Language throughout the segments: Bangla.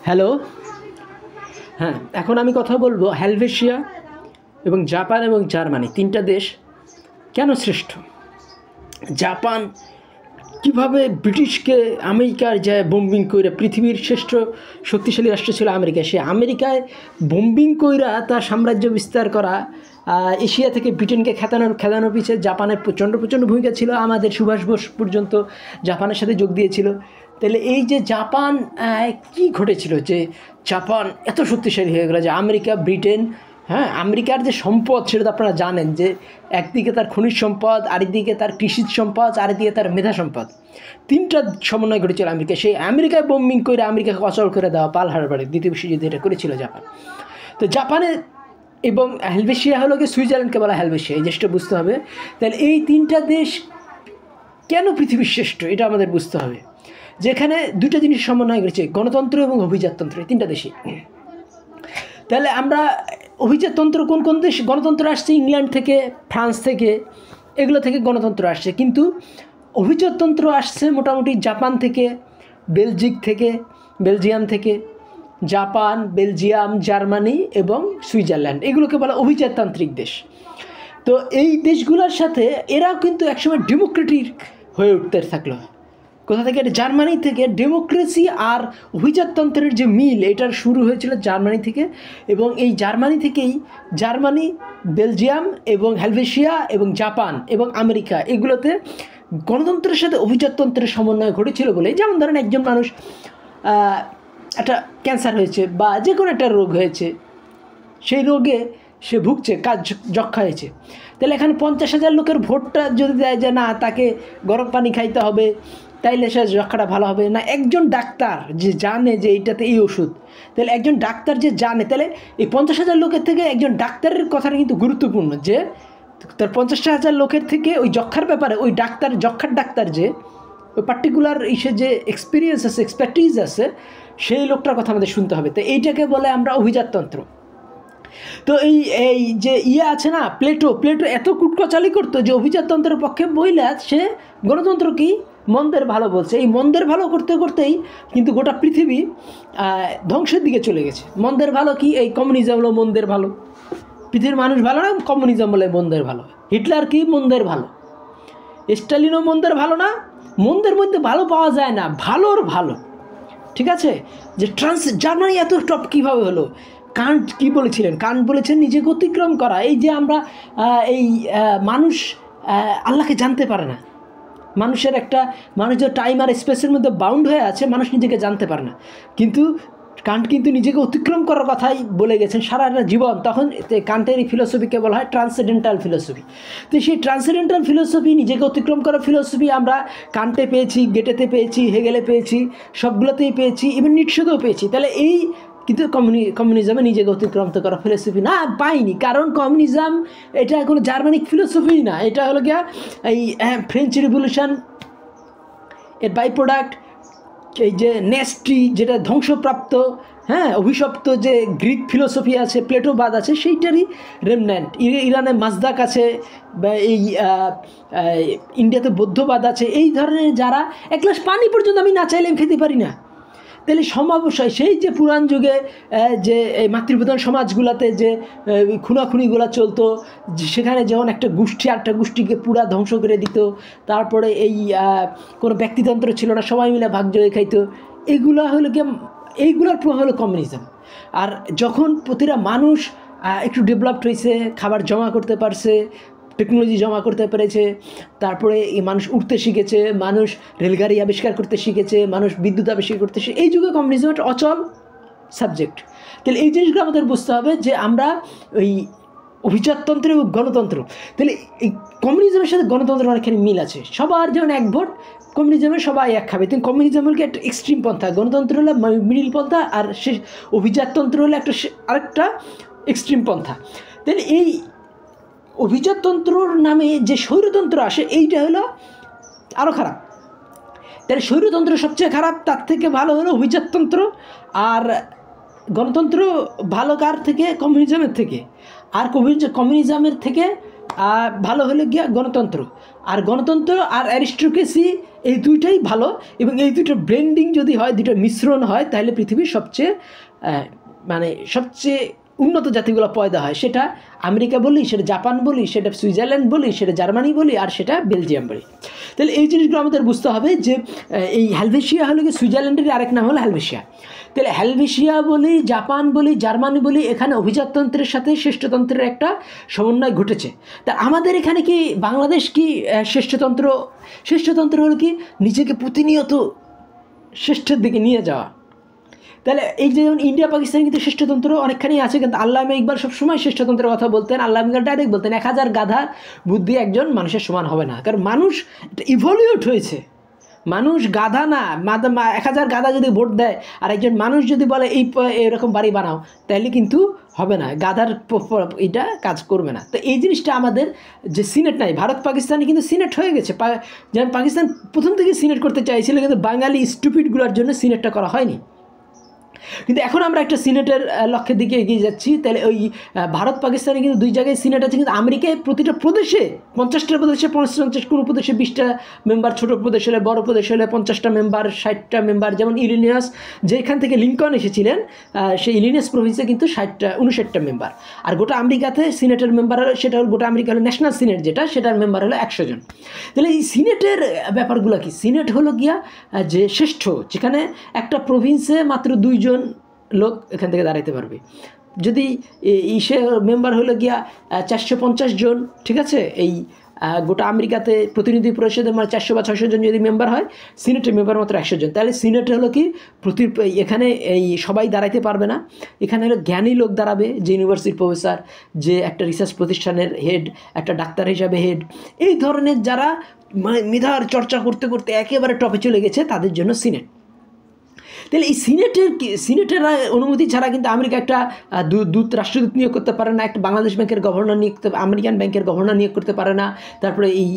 হ্যালো। হ্যাঁ, এখন আমি কথা বলবো হেলভেশিয়া এবং জাপান এবং জার্মানি তিনটা দেশ কেন শ্রেষ্ঠ। জাপান কিভাবে ব্রিটিশকে আমেরিকার যে বোম্বিং কইরা পৃথিবীর শ্রেষ্ঠ শক্তিশালী রাষ্ট্র ছিল আমেরিকা, সে আমেরিকায় বোম্বিং কইরা তার সাম্রাজ্য বিস্তার করা, এশিয়া থেকে ব্রিটেনকে খেদানোর পিছিয়ে জাপানের প্রচণ্ড ভূমিকা ছিল। আমাদের সুভাষ বোস পর্যন্ত জাপানের সাথে যোগ দিয়েছিল। তাহলে এই যে জাপান কি ঘটেছিল যে জাপান এত শক্তিশালী হয়ে গেল যে আমেরিকা ব্রিটেন, হ্যাঁ, আমেরিকার যে সম্পদ সেটা তো আপনারা জানেন যে একদিকে তার খনিজ সম্পদ, আরেকদিকে তার কৃষিজ সম্পদ, আরেকদিকে তার মেধা সম্পদ, তিনটা সমন্বয় ঘটেছিল আমেরিকা। সেই আমেরিকায় বোম্বিং করে আমেরিকাকে অচল করে দেওয়া পার্ল হারবারে দ্বিতীয় বিশ্বযুদ্ধে এটা করেছিল জাপান। তো জাপানে এবং হেলভেশিয়া হলো কি সুইজারল্যান্ডকে বলা হেলভেশিয়া, এই দেশটা বুঝতে হবে। তাহলে এই তিনটা দেশ কেন পৃথিবীর শ্রেষ্ঠ এটা আমাদের বুঝতে হবে। যেখানে দুটো জিনিস সমন্বয় করেছে, গণতন্ত্র এবং অভিজাততন্ত্র, এই তিনটা দেশে। তাহলে আমরা অভিজাততন্ত্র কোন দেশ গণতন্ত্র আসছে? ইংল্যান্ড থেকে, ফ্রান্স থেকে, এগুলো থেকে গণতন্ত্র আসছে। কিন্তু অভিজাততন্ত্র আসছে মোটামুটি জাপান থেকে, বেলজিয়াম থেকে, জাপান, বেলজিয়াম, জার্মানি এবং সুইজারল্যান্ড, এগুলোকে বলা অভিজাততান্ত্রিক দেশ। তো এই দেশগুলোর সাথে এরাও কিন্তু একসময় ডেমোক্রেটিক হয়ে উঠতে থাকলো। কোথা থেকে? এটা জার্মানি থেকে। ডেমোক্রেসি আর অভিজাততন্ত্রের যে মিল, এটার শুরু হয়েছিল জার্মানি থেকে। এবং এই জার্মানি থেকেই বেলজিয়াম এবং হেলভেশিয়া এবং জাপান এবং আমেরিকা, এগুলোতে গণতন্ত্রের সাথে অভিজাততন্ত্রের সমন্বয় ঘটেছিল বলে, যেমন ধরেন একজন মানুষ একটা ক্যান্সার হয়েছে বা যে কোনো একটা রোগ হয়েছে, সেই রোগে সে ভুগছে, যক্ষা হয়েছে। তাহলে এখানে 50,000 লোকের ভোটটা যদি দেয় যে না, তাকে গরম পানি খাইতে হবে, তাইলে সে যক্ষাটা ভালো হবে না। একজন ডাক্তার যে জানে যে এইটাতে এই ওষুধ, তাহলে একজন ডাক্তার যে জানে, তাহলে এই 50,000 লোকের থেকে একজন ডাক্তারের কথাটা কিন্তু গুরুত্বপূর্ণ, যে তার 50,000 লোকের থেকে ওই যক্ষার ব্যাপারে ওই যক্ষার ডাক্তার যে ওই পার্টিকুলার ইসে যে এক্সপিরিয়েন্স আছে, এক্সপার্টিজ আছে, সেই লোকটার কথা আমাদের শুনতে হবে। তো এইটাকে বলে আমরা অভিজাততন্ত্র। তো এই যে আছে না, প্লেটো এত কুটকচালি করতো যে অভিজাততন্ত্রের পক্ষে বইলা সে গণতন্ত্র কি মন্দের ভালো বলছে। এই মন্দের ভালো করতে করতেই কিন্তু গোটা পৃথিবী ধ্বংসের দিকে চলে গেছে। মন্দের ভালো কি? এই কমিউনিজম হলো মন্দের ভালো। পৃথিবীর মানুষ ভালো না, কমিউনিজম বলে মন্দের ভালো। হিটলার কি? মন্দের ভালো। স্টালিনও মন্দের ভালো না। মন্দের মধ্যে ভালো পাওয়া যায় না, ভালোর ভালো। ঠিক আছে? যে জার্মানি এত টপ কীভাবে হলো? কান্ট কি বলেছিলেন? কান্ট বলেছেন নিজেকে অতিক্রম করা। এই যে আমরা মানুষ আল্লাহকে জানতে পারে না, মানুষ যে টাইম আর স্পেসের মধ্যে বাউন্ড হয়ে আছে, মানুষ নিজেকে জানতে পারে না। কিন্তু কান্ট কিন্তু নিজেকে অতিক্রম করার কথাই বলে গেছেন সারা জীবন। তখন কান্টের এই ফিলোসফিকে বলা হয় ট্রান্সেন্ডেন্টাল ফিলোসফি। তো সেই ট্রান্সেন্ডেন্টাল ফিলোসফি, নিজেকে অতিক্রম করার ফিলোসফি আমরা কান্টে পেয়েছি, গেটেতে পেয়েছি, হেগেলে পেয়েছি, সবগুলোতেই পেয়েছি, ইভেন নিটশেতেও পেয়েছি। তাহলে এই কিন্তু কমিউনিজমে নিজেকে অতিক্রান্ত করা ফিলোসফি না, পাইনি। কারণ কমিউনিজম এটা কোনো জার্মানিক ফিলোসফি না, এটা হলো গিয়া এই ফ্রেঞ্চ রিভলিউশন এর বাই প্রোডাক্ট। এই যে নেস্ট্রি, যেটা ধ্বংসপ্রাপ্ত, হ্যাঁ, অভিশপ্ত যে গ্রিক ফিলোসফি আছে, প্লেটোবাদ আছে, সেইটারই রেমন্যান্ট। ইরানে মাজদাক আছে, বা এই ইন্ডিয়াতে বৌদ্ধবাদ আছে। এই ধরনের যারা এক গ্লাস পানি পর্যন্ত আমি না চাইলে আমি খেতে পারি না। তাহলে সমাবসায় সেই যে পুরাণ যুগে যে এই মাতৃপ্রধান সমাজগুলোতে যে খুনাখুনিগুলো চলতো, সেখানে যেমন একটা গোষ্ঠী আরেকটা গোষ্ঠীকে পুরা ধ্বংস করে দিত, তারপরে এই কোনো ব্যক্তিতন্ত্র ছিল না, সবাই মিলে ভাগযোগে খাইতো, এইগুলো হলো কি, এইগুলোর প্রভাব হলো কমিউনিজম। আর যখন প্রতিটা মানুষ একটু ডেভেলপড হয়েছে, খাবার জমা করতে পারছে, টেকনোলজি জমা করতে পেরেছে, তারপরে এই মানুষ উঠতে শিখেছে, মানুষ রেলগাড়ি আবিষ্কার করতে শিখেছে, মানুষ বিদ্যুৎ আবিষ্কার করতে শিখে, এই যুগে কমিউনিজম একটা অচল সাবজেক্ট। তাহলে এই জিনিসগুলো আমাদের বুঝতে হবে যে আমরা ওই অভিজাততন্ত্র এবং গণতন্ত্র, তাহলে এই কমিউনিজমের সাথে গণতন্ত্রের অনেকখানি মিল আছে। সবার যেমন এক ভোট, কমিউনিজমে সবাই এক খাবে। কিন্তু কমিউনিজম হলো একটা এক্সট্রিম পন্থা, গণতন্ত্র হলো মিডিল পন্থা, আর সে অভিজাততন্ত্র হলো আরেকটা এক্সট্রিম পন্থা। তাহলে এই অভিজাততন্ত্রর নামে যে স্বৈরতন্ত্র আসে, এইটা হলো আরও খারাপ। তাহলে স্বৈরতন্ত্র সবচেয়ে খারাপ, তার থেকে ভালো হলো অভিজাততন্ত্র। আর গণতন্ত্র ভালো কার থেকে? কমিউনিজমের থেকে। আর কমিউনিজমের থেকে ভালো হলে গিয়া গণতন্ত্র, আর গণতন্ত্র আর অ্যারিস্টোক্রেসি এই দুইটাই ভালো, এবং এই দুইটার ব্লেন্ডিং যদি হয়, দুইটার মিশ্রণ হয়, তাহলে পৃথিবীর সবচেয়ে মানে সবচেয়ে উন্নত জাতিগুলো পয়দা হয়। সেটা আমেরিকা বলি, সেটা জাপান বলি, সেটা সুইজারল্যান্ড বলি, সেটা জার্মানি বলি, আর সেটা বেলজিয়াম বলি। তাহলে এই জিনিসগুলো আমাদের বুঝতে হবে যে এই হেলভেশিয়া হলো কি সুইজারল্যান্ডের আরেক নাম হলো হেলভেশিয়া। তাহলে হেলভেশিয়া বলি, জাপান বলি, জার্মানি বলি, এখানে অভিজাততন্ত্রের সাথে শ্রেষ্ঠতন্ত্রের একটা সমন্বয় ঘটেছে। তা আমাদের এখানে কি বাংলাদেশ কি শ্রেষ্ঠতন্ত্র হলো কি নিজেকে প্রতিনিয়ত শ্রেষ্ঠের দিকে নিয়ে যাওয়া। তাহলে এই যে যেমন ইন্ডিয়া পাকিস্তান কিন্তু শ্রেষ্ঠতন্ত্র অনেকখানি আছে, কিন্তু আল্লামা ইকবাল সবসময় শ্রেষ্ঠতন্ত্রের কথা বলতেন। আল্লামা ইকবাল ডাইরেক্ট বলতেন 1000 গাধার বুদ্ধি একজন মানুষের সমান হবে না, কারণ মানুষ ইভলিউট হয়েছে, মানুষ গাধা না। 1000 গাধা যদি ভোট দেয় আর একজন মানুষ যদি বলে এরকম বাড়ি বানাও, তাহলে কিন্তু হবে না, গাধার এটা কাজ করবে না। তো এই জিনিসটা আমাদের যে সিনেট নাই, ভারত পাকিস্তানে কিন্তু সিনেট হয়ে গেছে। যেমন পাকিস্তান প্রথম থেকে সিনেট করতে চাইছিল, কিন্তু বাঙালি স্টুপিডগুলোর জন্য সিনেটটা করা হয়নি। কিন্তু এখন আমরা একটা সিনেটের লক্ষ্যের দিকে এগিয়ে যাচ্ছি। তাহলে ওই ভারত পাকিস্তানে কিন্তু 2 জায়গায় সিনেট আছে, কিন্তু আমেরিকায় প্রতিটা প্রদেশে 50টা প্রদেশে 50, কোনো প্রদেশে 20টা মেম্বার, ছোটো প্রদেশ হলে, বড় প্রদেশ হলে 50টা মেম্বার, 60টা মেম্বার। যেমন ইলিনিয়াস, যেখান থেকে লিঙ্কন এসেছিলেন, সেই ইলিনিয়াস প্রভিন্সে কিন্তু 59টা মেম্বার। আর গোটা আমেরিকাতে সিনেটের মেম্বার হলো, সেটা হলো গোটা আমেরিকা হলো ন্যাশনাল সিনেট, যেটা সেটার মেম্বার হলো 100 জন। তাহলে এই সিনেটের ব্যাপারগুলো কি? সিনেট হলো গিয়া যে শ্রেষ্ঠ, যেখানে একটা প্রভিন্সে মাত্র 2 জন লোক এখান থেকে দাঁড়াইতে পারবে। যদি সে মেম্বার হলো গিয়া 450 জন, ঠিক আছে, এই গোটা আমেরিকাতে প্রতিনিধি পরিষদে 400 বা 600 জন যদি মেম্বার হয়, সিনেটের মেম্বার মাত্র 100 জন। তাহলে সিনেট হলো কি এখানে এই সবাই দাঁড়াইতে পারবে না, এখানে হলো জ্ঞানী লোক দাঁড়াবে, যে ইউনিভার্সিটির প্রফেসর, যে একটা রিসার্চ প্রতিষ্ঠানের হেড, একটা ডাক্তার হিসাবে হেড, এই ধরনের যারা মেধার চর্চা করতে করতে একেবারে টপে চলে গেছে, তাদের জন্য সিনেট। তাহলে এই সিনেটের অনুমতি ছাড়া কিন্তু আমেরিকা একটা রাষ্ট্রদূত নিয়োগ করতে পারে না, একটা বাংলাদেশ ব্যাংকের গভর্নর নিয়োগ করতে, আমেরিকান ব্যাংকের গভর্নর নিয়োগ করতে পারে না, তারপরে এই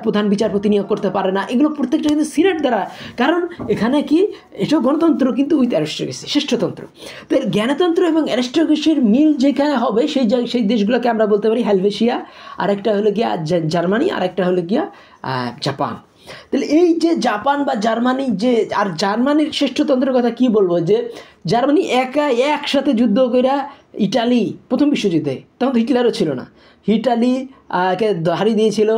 প্রধান বিচারপতি নিয়োগ করতে পারে না। এগুলো প্রত্যেকটা কিন্তু সিনেট দ্বারা, কারণ এখানে কি এসব গণতন্ত্র কিন্তু উইথ অ্যারিস্টোক্রেসি, শ্রেষ্ঠতন্ত্র। তো এর জ্ঞানতন্ত্র এবং অ্যারিস্টোক্রেসির মিল যেখানে হবে, সেই দেশগুলোকে আমরা বলতে পারি হেলভেশিয়া, আরেকটা হলো গিয়া জার্মানি, আরেকটা হলো গিয়া জাপান। তাহলে এই যে জাপান বা জার্মানি, যে আর জার্মানির শ্রেষ্ঠতন্ত্রের কথা কি বলবো, যে জার্মানি একসাথে যুদ্ধ করে ইটালি প্রথম বিশ্বযুদ্ধে, তখন তো হিটলারও ছিল না, কে হারিয়ে দিয়েছিল,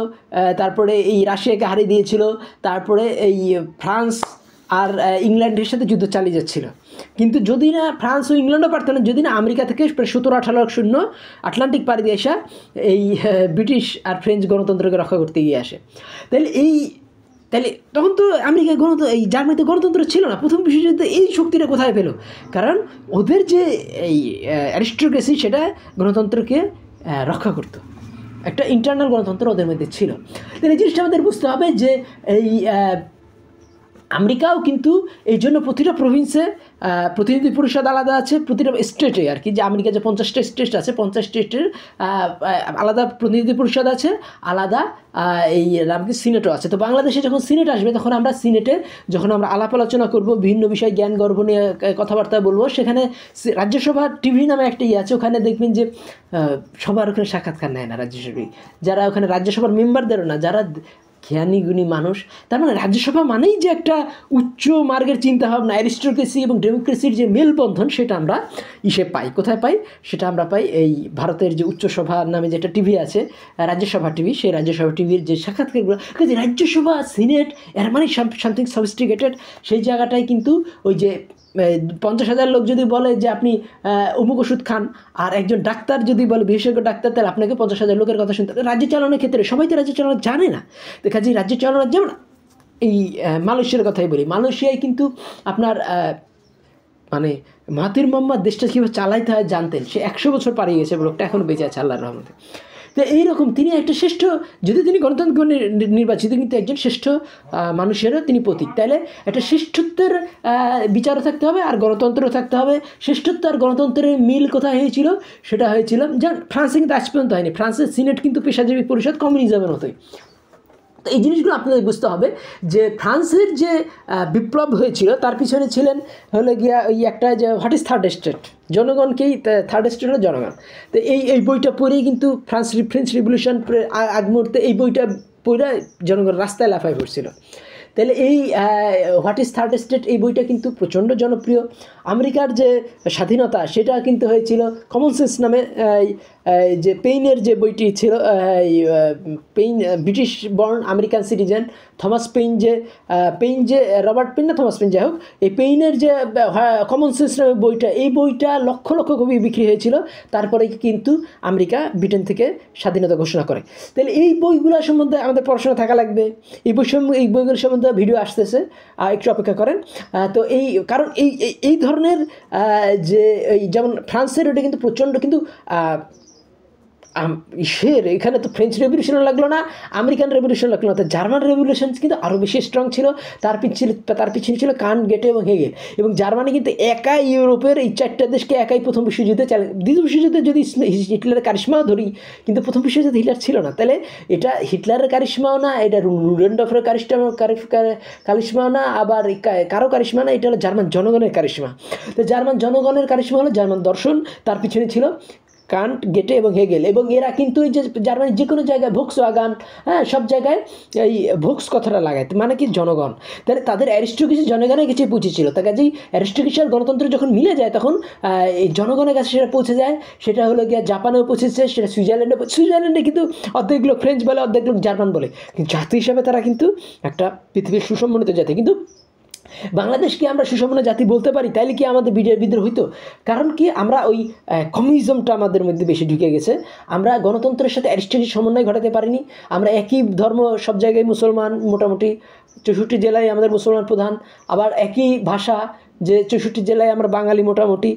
তারপরে এই রাশিয়াকে হারিয়ে দিয়েছিল, তারপরে এই ফ্রান্স আর ইংল্যান্ডের সাথে যুদ্ধ চালিয়ে যাচ্ছিল। কিন্তু যদি না ফ্রান্স ও ইংল্যান্ডও পারত না, যদি না আমেরিকা থেকে প্রায় 17-18 লাখ সৈন্য আটলান্টিক পাড়ি দিয়ে আসা এই ব্রিটিশ আর ফ্রেঞ্চ গণতন্ত্রকে রক্ষা করতে গিয়ে আসে। তাহলে তখন তো আমেরিকায় এই জার্মানিতে গণতন্ত্র ছিল না। প্রথম বিশ্বযুদ্ধে এই শক্তিটা কোথায় পেল? কারণ ওদের যে এই অ্যারিস্টোক্রেসি, সেটা গণতন্ত্রকে রক্ষা করতো, একটা ইন্টারনাল গণতন্ত্র ওদের মধ্যে ছিল। তাহলে এই জিনিসটা আমাদের বুঝতে হবে যে এই আমেরিকাও কিন্তু এই জন্য প্রতিটা প্রভিন্সে প্রতিনিধি পরিষদ আলাদা আছে, প্রতিটা স্টেটে আর কি, যে আমেরিকা যে 50টা স্টেট আছে, 50 স্টেটের আলাদা প্রতিনিধি পরিষদ আছে, আলাদা এই কি সিনেটও আছে। তো বাংলাদেশে যখন সিনেট আসবে, তখন আমরা সিনেটে যখন আমরা আলাপ আলোচনা করবো, বিভিন্ন বিষয় জ্ঞান গর্ভ নিয়ে কথাবার্তা বলবো, সেখানে রাজ্যসভা টিভি নামে একটা আছে, ওখানে দেখবেন যে সবার ওখানে সাক্ষাৎকার নেয় না রাজ্যসভায়, যারা ওখানে রাজ্যসভার মেম্বারদেরও না, যারা জ্ঞানী গুণী মানুষ। তার মানে রাজ্যসভা মানেই যে একটা উচ্চ মার্গের চিন্তাভাবনা, অ্যারিস্টোক্রেসি এবং ডেমোক্রেসির যে মেলবন্ধন, সেটা আমরা পাই। কোথায় পাই? সেটা আমরা পাই এই ভারতের যে উচ্চসভা নামে যেটা টিভি আছে, রাজ্যসভা টিভি, সেই রাজ্যসভা টিভির যে সাক্ষাৎকারগুলো, কাজে রাজ্যসভা, সিনেট এর মানে সামথিং সফিস্টিকেটেড। সেই জায়গাটায় কিন্তু ওই যে 50,000 লোক যদি বলে যে আপনি অমুক ওষুধ খান, আর একজন ডাক্তার যদি বলে, বিশেষজ্ঞ ডাক্তার, তাহলে আপনাকে 50,000 লোকের কথা শুনতে হবে। রাজ্য চালানোর ক্ষেত্রে সবাই তো রাজ্য চালানো জানে না। দেখা যায় রাজ্য চালানোর, যেমন এই মালয়েশিয়ার কথাই বলি, মালয়েশিয়ায় কিন্তু আপনার মানে মাহাতির মোহাম্মদ দেশটা কীভাবে চালাইতে হয় জানতেন। সে 100 বছর পাড়িয়ে গেছে, লোকটা এখনও বেঁচে আছে আল্লাহর রহমতে। তো এইরকম তিনি একটা শ্রেষ্ঠ, যদি তিনি গণতন্ত্র নির্বাচিত, কিন্তু একজন শ্রেষ্ঠ মানুষেরও তিনি প্রতীক। তাহলে একটা শ্রেষ্ঠত্বের বিচারও থাকতে হবে, আর গণতন্ত্রও থাকতে হবে। শ্রেষ্ঠত্ব আর গণতন্ত্রের মিল কোথায় হয়েছিল? সেটা হয়েছিল যেমন ফ্রান্সে কিন্তু আজ পর্যন্ত হয়নি। ফ্রান্সের সিনেট কিন্তু পেশাজীবী পরিষদ, কমিউনিজমের মতোই। তো এই জিনিসগুলো আপনাদের বুঝতে হবে যে ফ্রান্সের যে বিপ্লব হয়েছিল তার পিছনে ছিলেন হলো গিয়া ওই একটা যে হোয়াট ইজ থার্ড স্টেট, জনগণকেই থার্ড স্টেট হলো জনগণ। তো এই বইটা পড়েই কিন্তু ফ্রেঞ্চ রিভলিউশন আগ মুহূর্তে এই বইটা পড়ে জনগণ রাস্তায় লাফায় পড়ছিল। তাহলে এই হোয়াট ইজ থার্ড স্টেট এই বইটা কিন্তু প্রচণ্ড জনপ্রিয়। আমেরিকার যে স্বাধীনতা সেটা কিন্তু হয়েছিল কমন সেন্স নামে, যে পেইনের যে বইটি ছিল, pain British born American citizen Thomas pain যে রবার্ট পেইন না থমাস পেইন, যাই হোক, এই পেইনের যে কমন সেন্স নামে বইটা, এই বইটা লক্ষ লক্ষ কপি বিক্রি হয়েছিল। তারপরে কিন্তু আমেরিকা ব্রিটেন থেকে স্বাধীনতা ঘোষণা করে। তাহলে এই বইগুলো সম্বন্ধে আমাদের পড়াশোনা থাকা লাগবে। এই বইগুলো সম্বন্ধে ভিডিও আসতেছে, একটু অপেক্ষা করেন। তো কারণ এই ধরনের যে যেমন ফ্রান্সের ওটা কিন্তু প্রচণ্ড, কিন্তু এখানে তো ফ্রেঞ্চ রেভলিউশন লাগলো না, আমেরিকান রেভলিউশন লাগলো না, তো জার্মান রেভলিউশন কিন্তু আরও বেশি স্ট্রং ছিল। তার পিছনে ছিল কান্ট, গেটে এবং হেগেল। এবং জার্মানি কিন্তু একাই ইউরোপের এই 4টা দেশকে একাই প্রথম বিশ্বযুদ্ধে দ্বিতীয় বিশ্বযুদ্ধে যদি হিটলারের কারিশমাও ধরি, কিন্তু প্রথম বিশ্বযুদ্ধে হিটলার ছিল না। তাহলে এটা হিটলারের কারিশমাও না, এটা লুডেনডর্ফের কারিশমাও না, আবার কারো কারিশমা না, এটা হলো জার্মান জনগণের কারিশমা। তো জার্মান জনগণের কারিশমা হলো জার্মান দর্শন, তার পিছনে ছিল কান্ট, গেটে এবং হেগেল। এবং এরা কিন্তু এই যে জার্মানির যে কোনো জায়গায় ভোক্সওয়াগান, হ্যাঁ, সব জায়গায় এই ভোক্স কথাটা লাগায়, মানে কি জনগণ। তাহলে তাদের অ্যারিস্টোক্রেসি জনগণের কাছে পৌঁছেছিল। তার কাজেই অ্যারিস্টোক্রেসি আর গণতন্ত্র যখন মিলে যায় তখন এই জনগণের কাছে সেটা পৌঁছে যায়। সেটা হলো গিয়া জাপানেও পৌঁছেছে, সেটা সুইজারল্যান্ডে কিন্তু অর্ধেক লোক ফ্রেঞ্চ বলে, অর্ধেক লোক জার্মান বলে, কিন্তু জাতি হিসাবে তারা কিন্তু একটা পৃথিবীর সুসম্মানিত জাতি। কিন্তু বাংলাদেশকে আমরা সুষম জাতি বলতে পারি, তাইলে কি আমাদের বিদ্রোহ হইতো? কারণ কি আমরা ওই কমিউনিজমটা আমাদের মধ্যে বেশি ঢুকে গেছে। আমরা গণতন্ত্রের সাথে অ্যারিস্টটলের সমন্বয় ঘটাতে পারিনি। আমরা একই ধর্ম, সব জায়গায় মুসলমান, মোটামুটি 64 জেলায় আমাদের মুসলমান প্রধান, আবার একই ভাষা, যে 64 জেলায় আমরা বাঙালি মোটামুটি।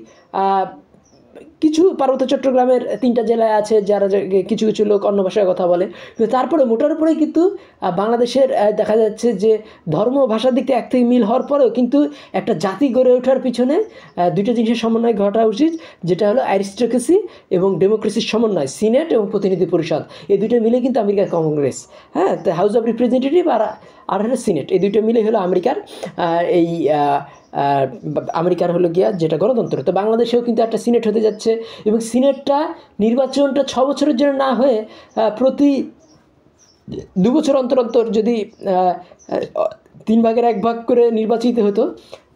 কিছু পার্বত্য চট্টগ্রামের 3টা জেলায় আছে যারা কিছু কিছু লোক অন্য ভাষায় কথা বলে, কিন্তু তারপরে মোটার উপরে কিন্তু বাংলাদেশের দেখা যাচ্ছে যে ধর্ম ভাষার দিক থেকে এক থেকে মিল হওয়ার পরেও কিন্তু একটা জাতি গড়ে ওঠার পিছনে দুইটা জিনিসের সমন্বয় ঘটা উচিত, যেটা হলো অ্যারিস্টোক্রেসি এবং ডেমোক্রেসির সমন্বয়, সিনেট এবং প্রতিনিধি পরিষদ। এই দুইটা মিলে কিন্তু আমেরিকার কংগ্রেস, হ্যাঁ, হাউস অফ রিপ্রেজেন্টেটিভ আর হলো সিনেট, এই দুইটা মিলে হলো আমেরিকার আমেরিকার হলো গিয়া যেটা গণতন্ত্র। তো বাংলাদেশেও কিন্তু একটা সিনেট হতে যাচ্ছে, এবং সিনেটটা নির্বাচনটা 6 বছরের জন্য না হয়ে প্রতি 2 বছর অন্তর অন্তর যদি 3 ভাগের 1 ভাগ করে নির্বাচিত হতো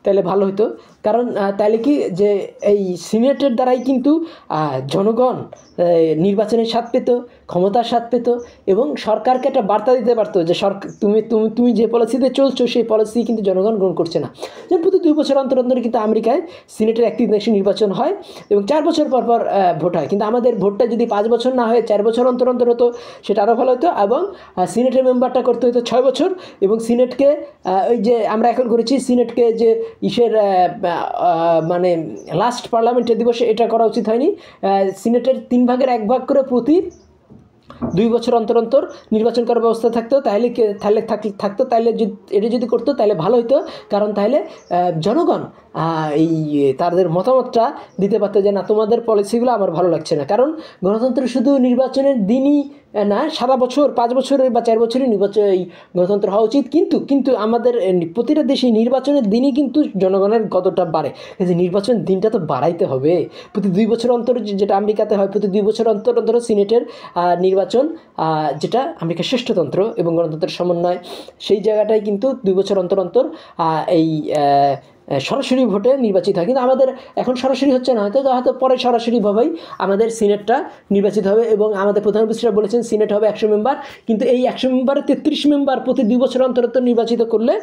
তাহলে ভালো হতো। কারণ তাহলে কি যে এই সিনেটের দ্বারাই কিন্তু জনগণ নির্বাচনের স্বাদ পেত, ক্ষমতার স্বাদ পেত, এবং সরকারকে একটা বার্তা দিতে পারতো যে তুমি যে পলিসিতে চলছো সেই পলিসি কিন্তু জনগণ গ্রহণ করছে না। যেমন প্রতি 2 বছর অন্তর অন্তর কিন্তু আমেরিকায় সিনেটের একটি দেশে নির্বাচন হয় এবং 4 বছর পর পর ভোট হয়। কিন্তু আমাদের ভোটটা যদি 5 বছর না হয়ে 4 বছর অন্তর অন্তর হতো সেটা আরও ভালো হতো। এবং সিনেটের মেম্বারটা করতে হতো 6 বছর, এবং সিনেটকে ওই যে আমরা এখন করেছি সিনেটকে যে মানে লাস্ট পার্লামেন্টের দিবসে এটা করা উচিত হয়নি। সিনেটের 3 ভাগের 1 ভাগ করে প্রতি 2 বছর অন্তর অন্তর নির্বাচন করার ব্যবস্থা থাকতো, তাহলে এটা যদি করতো তাহলে ভালো হতো। কারণ তাহলে জনগণ এই তাদের মতামতটা দিতে পারতো যে না, তোমাদের পলিসিগুলো আমার ভালো লাগছে না। কারণ গণতন্ত্র শুধু নির্বাচনের দিনই না, সারা বছর 5 বছরের বা 4 বছরের গণতন্ত্র হওয়া উচিত। কিন্তু আমাদের প্রতিটা দেশে নির্বাচনের দিনই কিন্তু জনগণের কতটা বাড়ে, কিন্তু নির্বাচনের দিনটা তো বাড়াইতে হবে। প্রতি 2 বছর অন্তর, যেটা আমেরিকাতে হয় প্রতি 2 বছর অন্তর অন্তর সিনেটের নির্বাচন, যেটা আমেরিকার শ্রেষ্ঠতন্ত্র এবং গণতন্ত্রের সমন্বয়, সেই জায়গাটায় কিন্তু 2 বছর অন্তর অন্তর এই সরাসরি ভোটে নির্বাচিত হয়। কিন্তু আমাদের এখন সরাসরি হচ্ছে না, হয়তো পরে সরাসরিভাবেই আমাদের সিনেটটা নির্বাচিত হবে। এবং আমাদের প্রধান উপদেষ্টা বলেছেন সিনেট হবে 100 মেম্বার, কিন্তু এই 100 মেম্বারে 33 মেম্বার প্রতি 2 বছর অন্তর অন্তর নির্বাচিত করলে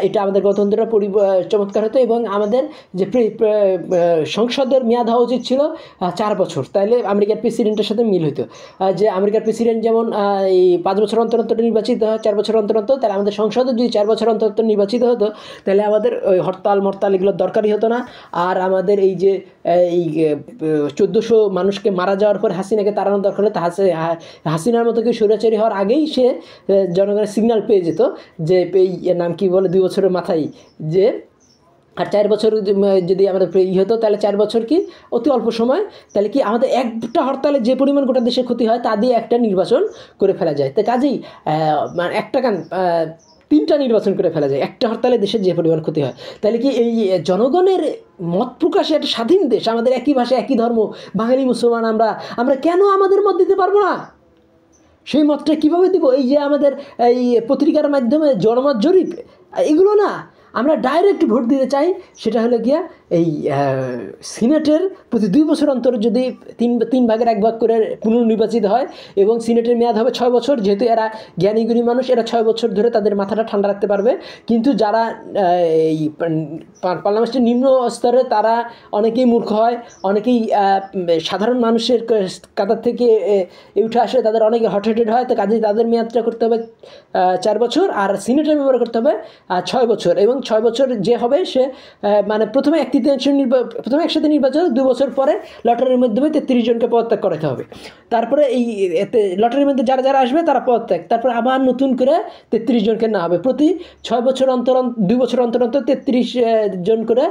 এটা আমাদের গণতন্ত্রটা চমৎকার হতো। এবং আমাদের যে সংসদের মেয়াদ হওয়া উচিত ছিল 4 বছর, তাহলে আমেরিকার প্রেসিডেন্টের সাথে মিল হতো। যে আমেরিকার প্রেসিডেন্ট যেমন এই 5 বছর অন্তর অন্তর নির্বাচিত হয়, 4 বছর অন্তর অন্তর, তাহলে আমাদের সংসদও যদি 4 বছর অন্তর অন্তর নির্বাচিত হতো তাহলে আমাদের ওই হরতাল এগুলোর দরকারই হতো না। আর আমাদের এই যে এই 1400 মানুষকে মারা যাওয়ার পর হাসিনাকে তাড়ানোর দরকার হতো, হাসিনার মতো কেউ স্বৈরাচারী হওয়ার আগেই সে জনগণের সিগন্যাল পেয়ে যেত যে এই নাম কি বলে 2 বছরের মাথায় যে আর 4 বছর যদি আমাদের হতো তাহলে 4 বছর কি অতি অল্প সময়, তাহলে কি আমাদের একটা হরতালে যে পরিমাণ গোটা দেশের ক্ষতি হয় তা দিয়ে একটা নির্বাচন করে ফেলা যায়। তো কাজেই মানে একটা 3টা নির্বাচন করে ফেলা যায় একটা হরতালে দেশের যে পরিমাণ ক্ষতি হয়। তাহলে কি এই জনগণের মত প্রকাশে একটা স্বাধীন দেশ, আমাদের একই ভাষা একই ধর্ম, বাঙালি মুসলমান, আমরা কেন আমাদের মত দিতে পারবো না? সেই মতটা কীভাবে দিব? এই যে আমাদের এই পত্রিকার মাধ্যমে জনমত জরিপ, এগুলো না, আমরা ডাইরেক্ট ভোট দিতে চাই। সেটা হলো গিয়া এই সিনেটের প্রতি 2 বছর অন্তর যদি 3 ভাগের 1 ভাগ করে পুনর্নির্বাচিত হয় এবং সিনেটের মেয়াদ হবে 6 বছর। যেহেতু এরা জ্ঞানীগুণী মানুষ, এরা 6 বছর ধরে তাদের মাথাটা ঠান্ডা রাখতে পারবে। কিন্তু যারা এই পার্লামেন্টের নিম্ন স্তরে তারা অনেকেই মূর্খ হয়, অনেকেই সাধারণ মানুষের কাতার থেকে উঠে আসে, তাদের অনেকে হট-হেডেড হয়। তো কাজেই তাদের মেয়াদটা করতে হবে 4 বছর, আর সিনেটের মেম্বার করতে হবে 6 বছর। এবং 6 বছর যে হবে সে মানে প্রথমে প্রথমে একসাথে নির্বাচন, 2 বছর পরে লটারির মাধ্যমে 33 জনকে পদত্যাগ করাতে হবে। তারপরে এই লটারির মধ্যে যারা যারা আসবে তারা পদত্যাগ, তারপর আবার নতুন করে 33 জনকে না হবে। প্রতি 6 বছর অন্তর 2 বছর অন্তর 33 জন করে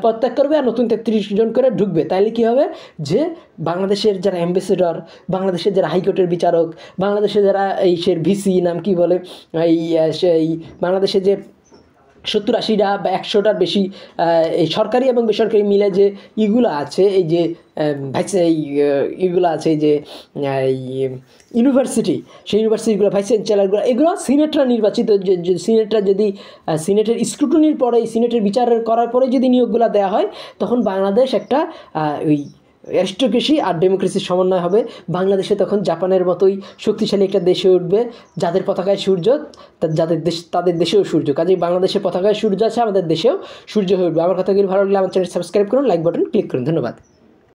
পদত্যাগ করবে আর নতুন 33 জন করে ঢুকবে। তাইলে কি হবে যে বাংলাদেশের যারা অ্যাম্বাসেডর, বাংলাদেশের যারা হাইকোর্টের বিচারক, বাংলাদেশের যারা এই ভিসি নাম কি বলে, সেই বাংলাদেশে যে 70-80টা বা 100টার বেশি এই সরকারি এবং বেসরকারি মিলে যে ইগুলো আছে, এই যে ইগুলো আছে, এই যে ইউনিভার্সিটি, সেই ইউনিভার্সিটিগুলো ভাইস চ্যান্সেলরগুলো, এগুলো সিনেটরা নির্বাচিত। যে সিনেটরা যদি সিনেটের স্ক্রুটনির পরে, সিনেটের বিচার করার পরে যদি নিয়োগগুলো দেওয়া হয়, তখন বাংলাদেশ একটা ওই অ্যারিস্টোক্রেসি আর ডেমোক্রেসির সমন্বয় হবে। বাংলাদেশে তখন জাপানের মতোই শক্তিশালী একটা দেশে উঠবে, যাদের পতাকায় সূর্য, তাদের দেশেও সূর্য। কাজেই বাংলাদেশের পতাকায় সূর্য আছে, আমাদের দেশেও সূর্য হয়ে উঠবে। আমার কথাগুলি ভালো লাগলে আমার চ্যানেল সাবস্ক্রাইব করুন, লাইক বাটন ক্লিক করুন। ধন্যবাদ।